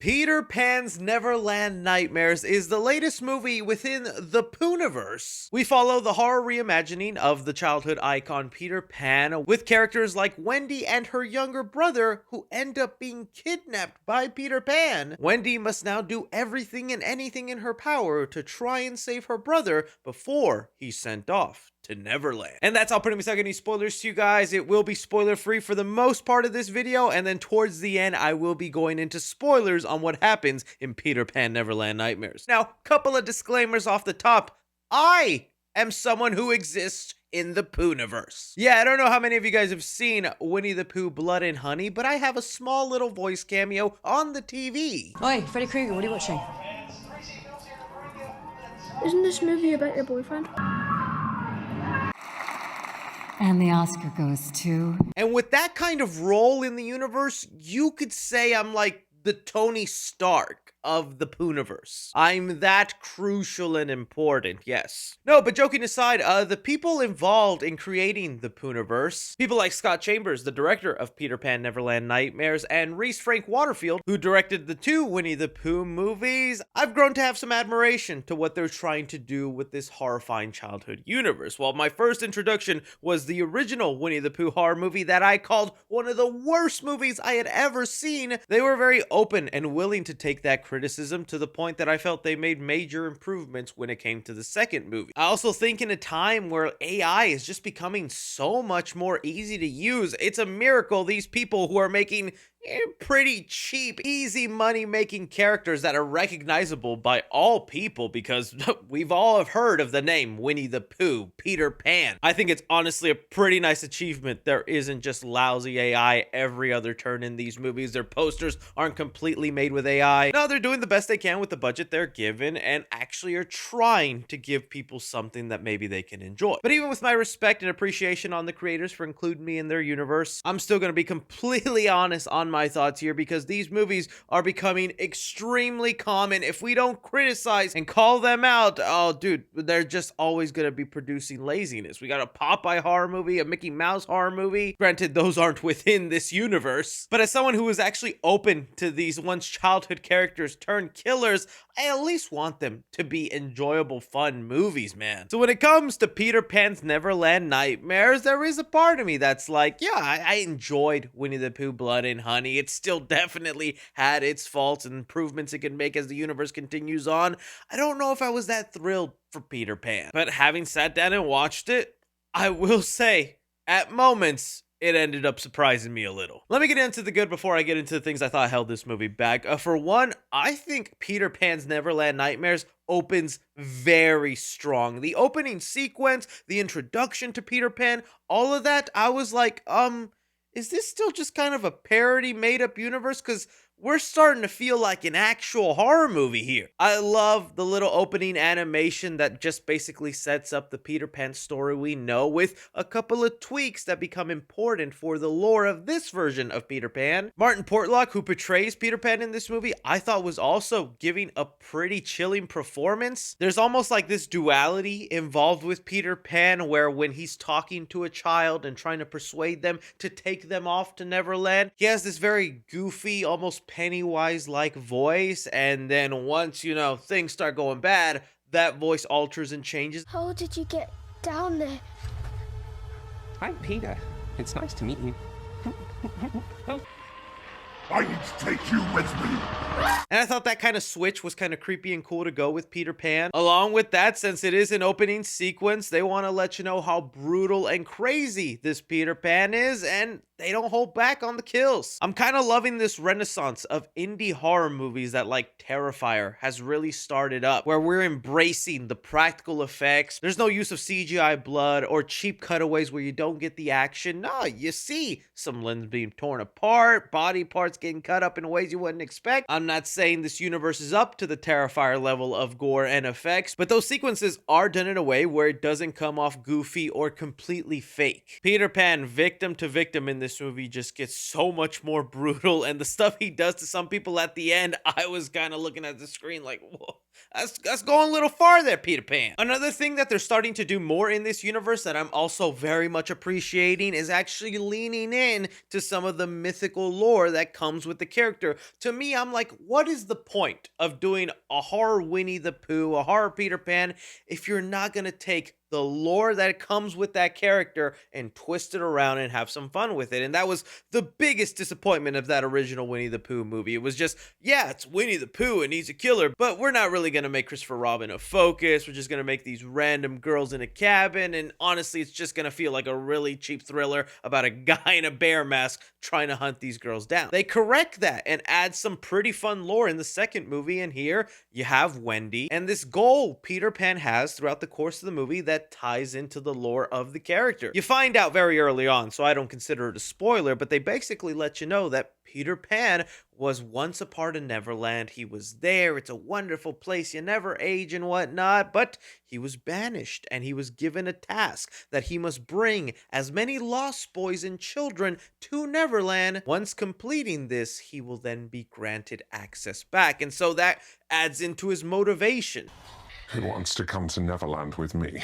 Peter Pan's Neverland Nightmares is the latest movie within the Poohniverse. We follow the horror reimagining of the childhood icon Peter Pan with characters like Wendy and her younger brother who end up being kidnapped by Peter Pan. Wendy must now do everything and anything in her power to try and save her brother before he's sent off to Neverland. And that's all. Pretty much not any spoilers to you guys. It will be spoiler free for the most part of this video, and then towards the end I will be going into spoilers on what happens in Peter Pan Neverland Nightmares. Now, couple of disclaimers off the top. I am someone who exists in the Poohniverse. Yeah, I don't know how many of you guys have seen Winnie the Pooh Blood and Honey, but I have a small little voice cameo on the TV. Oi, Freddy Krueger, what are you watching? Isn't this movie about your boyfriend? And the Oscar goes to... And with that kind of role in the universe, you could say I'm like the Tony Stark of the Poohniverse. I'm that crucial and important, yes. No, but joking aside, the people involved in creating the Poohniverse, people like Scott Chambers, the director of Peter Pan Neverland Nightmares, and Reese Frank Waterfield, who directed the 2 Winnie the Pooh movies, I've grown to have some admiration to what they're trying to do with this horrifying childhood universe. While my first introduction was the original Winnie the Pooh horror movie that I called one of the worst movies I had ever seen, they were very open and willing to take that criticism to the point that I felt they made major improvements when it came to the second movie. I also think in a time where AI is just becoming so much more easy to use, it's a miracle these people who are making pretty cheap, easy money making characters that are recognizable by all people, because we've all have heard of the name Winnie the Pooh, Peter Pan. I think it's honestly a pretty nice achievement there isn't just lousy AI every other turn in these movies. Their posters aren't completely made with AI. No, they're doing the best they can with the budget they're given and actually are trying to give people something that maybe they can enjoy. But even with my respect and appreciation on the creators for including me in their universe, I'm still going to be completely honest on my thoughts here, because these movies are becoming extremely common. If we don't criticize and call them out, oh dude, they're just always going to be producing laziness. We got a Popeye horror movie, a Mickey Mouse horror movie. Granted, those aren't within this universe, but as someone who is actually open to these once childhood characters turn killers, I at least want them to be enjoyable, fun movies, man. So when it comes to Peter Pan's Neverland Nightmares, there is a part of me that's like, yeah, I enjoyed Winnie the Pooh Blood and Honey. It still definitely had its faults and improvements it can make as the universe continues on. I don't know if I was that thrilled for Peter Pan, but having sat down and watched it, I will say, at moments, it ended up surprising me a little. Let me get into the good before I get into the things I thought held this movie back. For one, I think Peter Pan's Neverland Nightmares opens very strong. The opening sequence, the introduction to Peter Pan, all of that, I was like, is this still just kind of a parody made-up universe? Because we're starting to feel like an actual horror movie here. I love the little opening animation that just basically sets up the Peter Pan story we know, with a couple of tweaks that become important for the lore of this version of Peter Pan. Martin Portlock, who portrays Peter Pan in this movie, I thought was also giving a pretty chilling performance. There's almost like this duality involved with Peter Pan, where when he's talking to a child and trying to persuade them to take them off to Neverland, he has this very goofy, almost Pennywise-like voice, and then once, things start going bad, that voice alters and changes. How did you get down there? Hi, Peter. It's nice to meet you. I need to take you with me. And I thought that kind of switch was kind of creepy and cool to go with Peter Pan. Along with that, since it is an opening sequence, they want to let you know how brutal and crazy this Peter Pan is, and they don't hold back on the kills. I'm kind of loving this renaissance of indie horror movies that, like Terrifier, has really started up, where we're embracing the practical effects. There's no use of CGI blood or cheap cutaways where you don't get the action. No, you see some limbs being torn apart, body parts getting cut up in ways you wouldn't expect. I'm not saying this universe is up to the Terrifier level of gore and effects, but those sequences are done in a way where it doesn't come off goofy or completely fake. Peter Pan, victim to victim in this movie just gets so much more brutal, and the stuff he does to some people at the end, I was kind of looking at the screen like, whoa, that's going a little far there, Peter Pan. Another thing that they're starting to do more in this universe that I'm also very much appreciating is actually leaning in to some of the mythical lore that comes with the character. To me, I'm like, what is the point of doing a horror Winnie the Pooh, a horror Peter Pan, if you're not going to take the lore that comes with that character and twist it around and have some fun with it? And that was the biggest disappointment of that original Winnie the Pooh movie. It was just, yeah, it's Winnie the Pooh and he's a killer, but we're not really going to make Christopher Robin a focus. We're just going to make these random girls in a cabin, and honestly, it's just going to feel like a really cheap thriller about a guy in a bear mask trying to hunt these girls down. They correct that and add some pretty fun lore in the second movie, and here you have Wendy and this goal Peter Pan has throughout the course of the movie that ties into the lore of the character. You find out very early on, so I don't consider it a spoiler, but they basically let you know that Peter Pan was once a part of Neverland. He was there. It's a wonderful place. You never age and whatnot, but he was banished and he was given a task that he must bring as many lost boys and children to Neverland. Once completing this, he will then be granted access back. And so that adds into his motivation. Who wants to come to Neverland with me?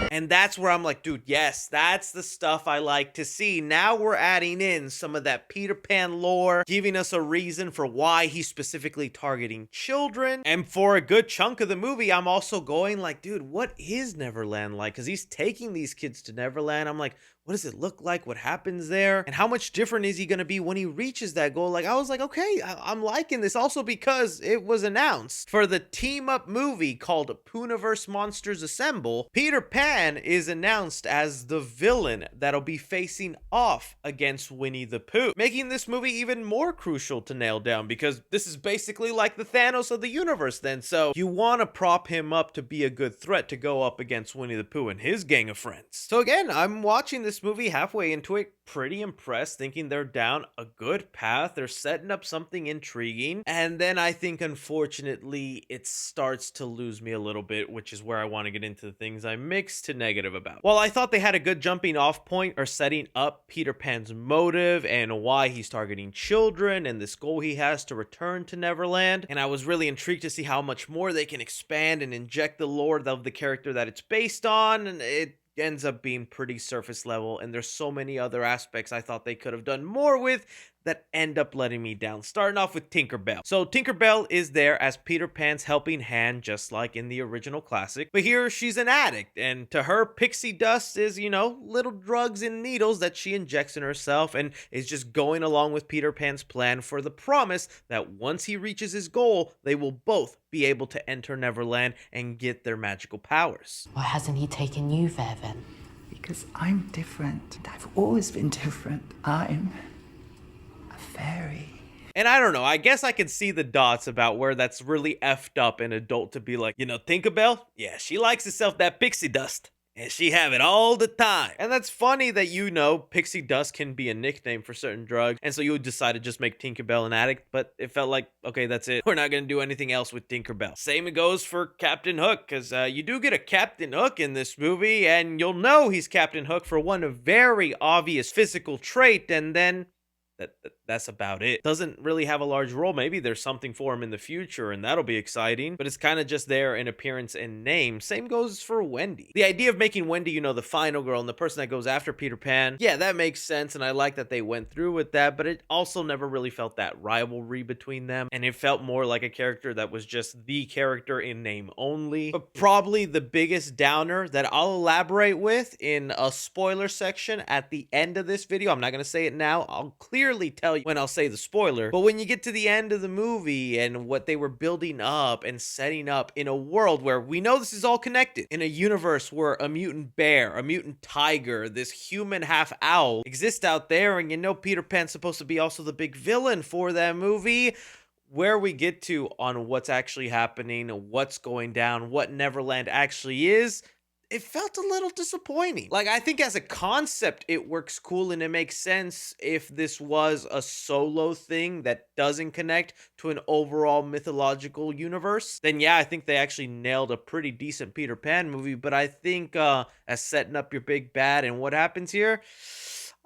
And that's where I'm like, dude, yes, that's the stuff I like to see. Now we're adding in some of that Peter Pan lore, giving us a reason for why he's specifically targeting children. And for a good chunk of the movie, I'm also going like, dude, what is Neverland like? Because he's taking these kids to Neverland. I'm like, what does it look like? What happens there? And how much different is he going to be when he reaches that goal? Like, I was like, okay, I'm liking this. Also because it was announced for the team-up movie called Pooniverse Monsters Assemble, Peter Pan is announced as the villain that'll be facing off against Winnie the Pooh, making this movie even more crucial to nail down, because this is basically like the Thanos of the universe then. So you want to prop him up to be a good threat to go up against Winnie the Pooh and his gang of friends. So again, I'm watching this movie halfway into it, pretty impressed, thinking they're down a good path. They're setting up something intriguing. And then I think, unfortunately, it starts to lose me a little bit, which is where I want to get into the things I'm mixed to negative about. While I thought they had a good jumping off point or setting up Peter Pan's motive and why he's targeting children and this goal he has to return to Neverland, and I was really intrigued to see how much more they can expand and inject the lore of the character that it's based on, and it ends up being pretty surface level, and there's so many other aspects I thought they could have done more with that end up letting me down. Starting off with Tinkerbell. So Tinkerbell is there as Peter Pan's helping hand, just like in the original classic, but here she's an addict, and to her, pixie dust is, you know, little drugs and needles that she injects in herself, and is just going along with Peter Pan's plan for the promise that once he reaches his goal, they will both be able to enter Neverland and get their magical powers. Why hasn't he taken you there then? Because I'm different. I've always been different. I'm a fairy. And I don't know, I guess I can see the dots about where that's really effed up an adult to be like, you know, Tinkerbell? Yeah, she likes herself that pixie dust. And she have it all the time. And that's funny that, you know, pixie dust can be a nickname for certain drugs. And so you would decide to just make Tinkerbell an addict. But it felt like, okay, that's it. We're not going to do anything else with Tinkerbell. Same goes for Captain Hook. Because you do get a Captain Hook in this movie. And you'll know he's Captain Hook for one very obvious physical trait. And then that's about it. Doesn't really have a large role. Maybe there's something for him in the future, and that'll be exciting, but it's kind of just there in appearance and name. Same goes for Wendy. The idea of making Wendy, you know, the final girl and the person that goes after Peter Pan, yeah, that makes sense, and I like that they went through with that, but it also never really felt that rivalry between them, and it felt more like a character that was just the character in name only. But probably the biggest downer that I'll elaborate with in a spoiler section at the end of this video, I'm not going to say it now, I'll clearly tell you when I'll say the spoiler, but when you get to the end of the movie and what they were building up and setting up in a world where we know this is all connected, in a universe where a mutant bear, a mutant tiger, this human half owl exist out there, and you know Peter Pan's supposed to be also the big villain for that movie, where we get to on what's actually happening, what's going down, what Neverland actually is, it felt a little disappointing. Like, I think as a concept, it works cool and it makes sense if this was a solo thing that doesn't connect to an overall mythological universe. Then yeah, I think they actually nailed a pretty decent Peter Pan movie. But I think as setting up your big bad and what happens here,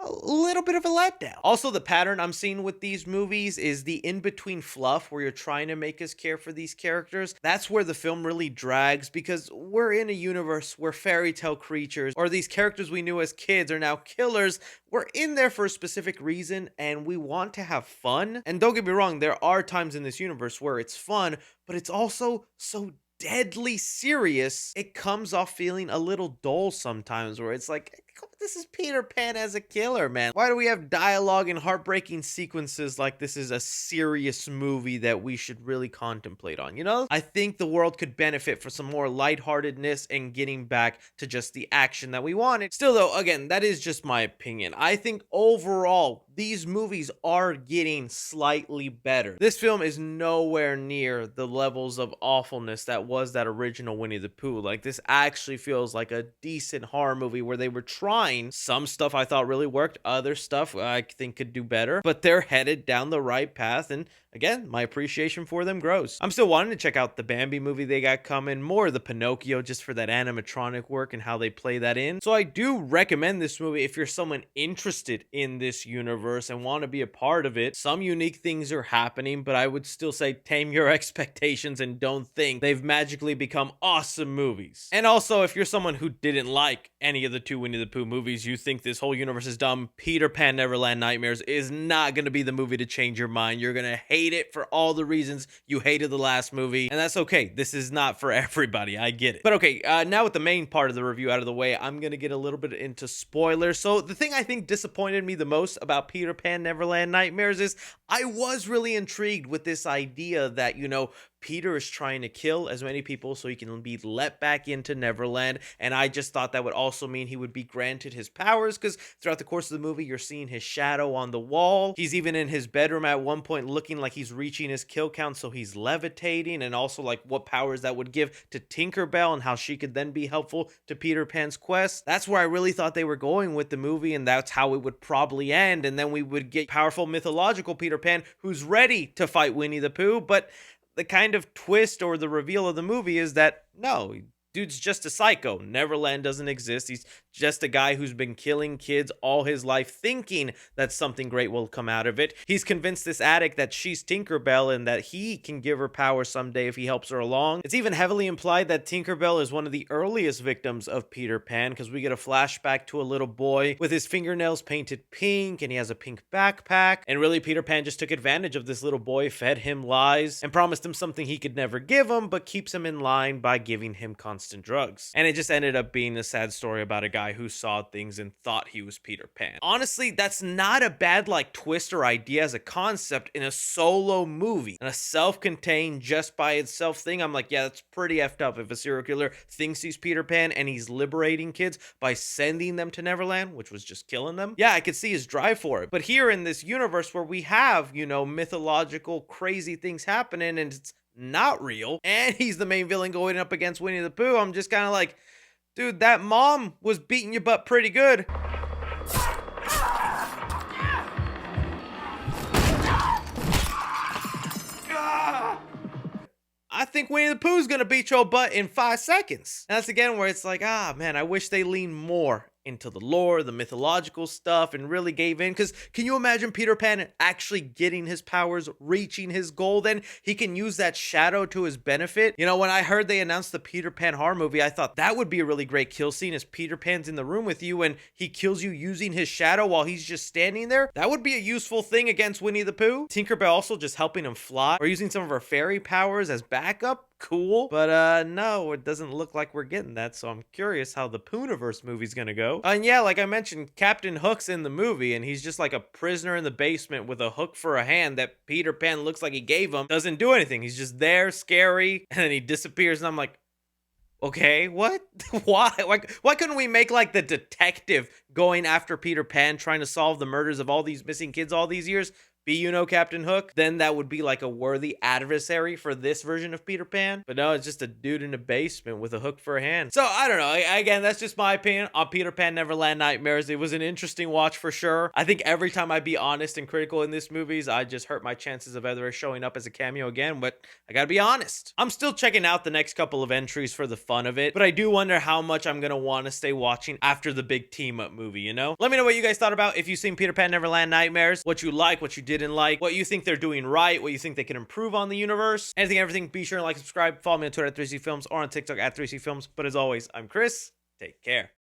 a little bit of a letdown. Also, the pattern I'm seeing with these movies is the in-between fluff where you're trying to make us care for these characters. That's where the film really drags, because we're in a universe where fairy tale creatures or these characters we knew as kids are now killers. We're in there for a specific reason and we want to have fun. And don't get me wrong, there are times in this universe where it's fun, but it's also so deadly serious, it comes off feeling a little dull sometimes, where it's like, this is Peter Pan as a killer, man. Why do we have dialogue and heartbreaking sequences like this is a serious movie that we should really contemplate on, you know? I think the world could benefit for some more lightheartedness and getting back to just the action that we wanted. Still though, again, that is just my opinion. I think overall, these movies are getting slightly better. This film is nowhere near the levels of awfulness that was that original Winnie the Pooh. Like, this actually feels like a decent horror movie where they were trying. Some stuff I thought really worked, other stuff I think could do better, but they're headed down the right path, and again, my appreciation for them grows. I'm still wanting to check out the Bambi movie they got coming, more of the Pinocchio just for that animatronic work and how they play that in. So I do recommend this movie if you're someone interested in this universe and want to be a part of it. Some unique things are happening, but I would still say tame your expectations and don't think they've magically become awesome movies. And also, if you're someone who didn't like any of the two Winnie the Pooh movies, you think this whole universe is dumb, Peter Pan Neverland Nightmares is not going to be the movie to change your mind. You're going to hate it for all the reasons you hated the last movie, and that's okay. This is not for everybody. I get it. But okay, now with the main part of the review out of the way, I'm going to get a little bit into spoilers. So the thing I think disappointed me the most about Peter Pan Neverland Nightmares is I was really intrigued with this idea that, you know, Peter is trying to kill as many people so he can be let back into Neverland, and I just thought that would also mean he would be granted his powers, because throughout the course of the movie, you're seeing his shadow on the wall. He's even in his bedroom at one point looking like he's reaching his kill count, so he's levitating, and also like what powers that would give to Tinkerbell and how she could then be helpful to Peter Pan's quest. That's where I really thought they were going with the movie, and that's how it would probably end, and then we would get powerful mythological Peter Pan who's ready to fight Winnie the Pooh, but the kind of twist or the reveal of the movie is that no, dude's just a psycho. Neverland doesn't exist. He's just a guy who's been killing kids all his life, thinking that something great will come out of it. He's convinced this addict that she's Tinkerbell and that he can give her power someday if he helps her along. It's even heavily implied that Tinkerbell is one of the earliest victims of Peter Pan, because we get a flashback to a little boy with his fingernails painted pink and he has a pink backpack. And really, Peter Pan just took advantage of this little boy, fed him lies, and promised him something he could never give him, but keeps him in line by giving him constant drugs. And it just ended up being a sad story about a guy who saw things and thought he was Peter Pan. Honestly, that's not a bad like twist or idea as a concept in a solo movie. And a self-contained, just by itself thing, I'm like, yeah, that's pretty effed up if a serial killer thinks he's Peter Pan and he's liberating kids by sending them to Neverland, which was just killing them. Yeah, I could see his drive for it. But here in this universe where we have, you know, mythological crazy things happening and it's not real, and he's the main villain going up against Winnie the Pooh, I'm just kind of like, dude, that mom was beating your butt pretty good. I think Winnie the Pooh's gonna beat your butt in 5 seconds. And that's again where it's like, man, I wish they leaned more into the lore, the mythological stuff, and really gave in. Because can you imagine Peter Pan actually getting his powers, reaching his goal? Then he can use that shadow to his benefit. You know, when I heard they announced the Peter Pan horror movie, I thought that would be a really great kill scene as Peter Pan's in the room with you and he kills you using his shadow while he's just standing there. That would be a useful thing against Winnie the Pooh. Tinkerbell also just helping him fly or using some of her fairy powers as backup. Cool, but no, it doesn't look like we're getting that, so I'm curious how the Pooniverse movie's gonna go. And yeah, like I mentioned, Captain Hook's in the movie, and he's just like a prisoner in the basement with a hook for a hand that Peter Pan looks like he gave him. Doesn't do anything, he's just there, scary, and then he disappears, and I'm like, okay, what? Why? Why couldn't we make like the detective going after Peter Pan, trying to solve the murders of all these missing kids all these years? Be, you know, Captain Hook, then that would be like a worthy adversary for this version of Peter Pan. But no, it's just a dude in a basement with a hook for a hand. So I don't know. Again, that's just my opinion on Peter Pan Neverland Nightmares. It was an interesting watch for sure. I think every time I be honest and critical in this movies, I just hurt my chances of ever showing up as a cameo again. But I gotta be honest. I'm still checking out the next couple of entries for the fun of it, but I do wonder how much I'm gonna want to stay watching after the big team up movie. movie, you know? Let me know what you guys thought about if you've seen Peter Pan Neverland Nightmares, what you like, what you didn't like, what you think they're doing right, what you think they can improve on the universe, anything, everything. Be sure to like, subscribe, follow me on Twitter at 3C Films or on TikTok at 3C Films. But as always, I'm Chris. Take care.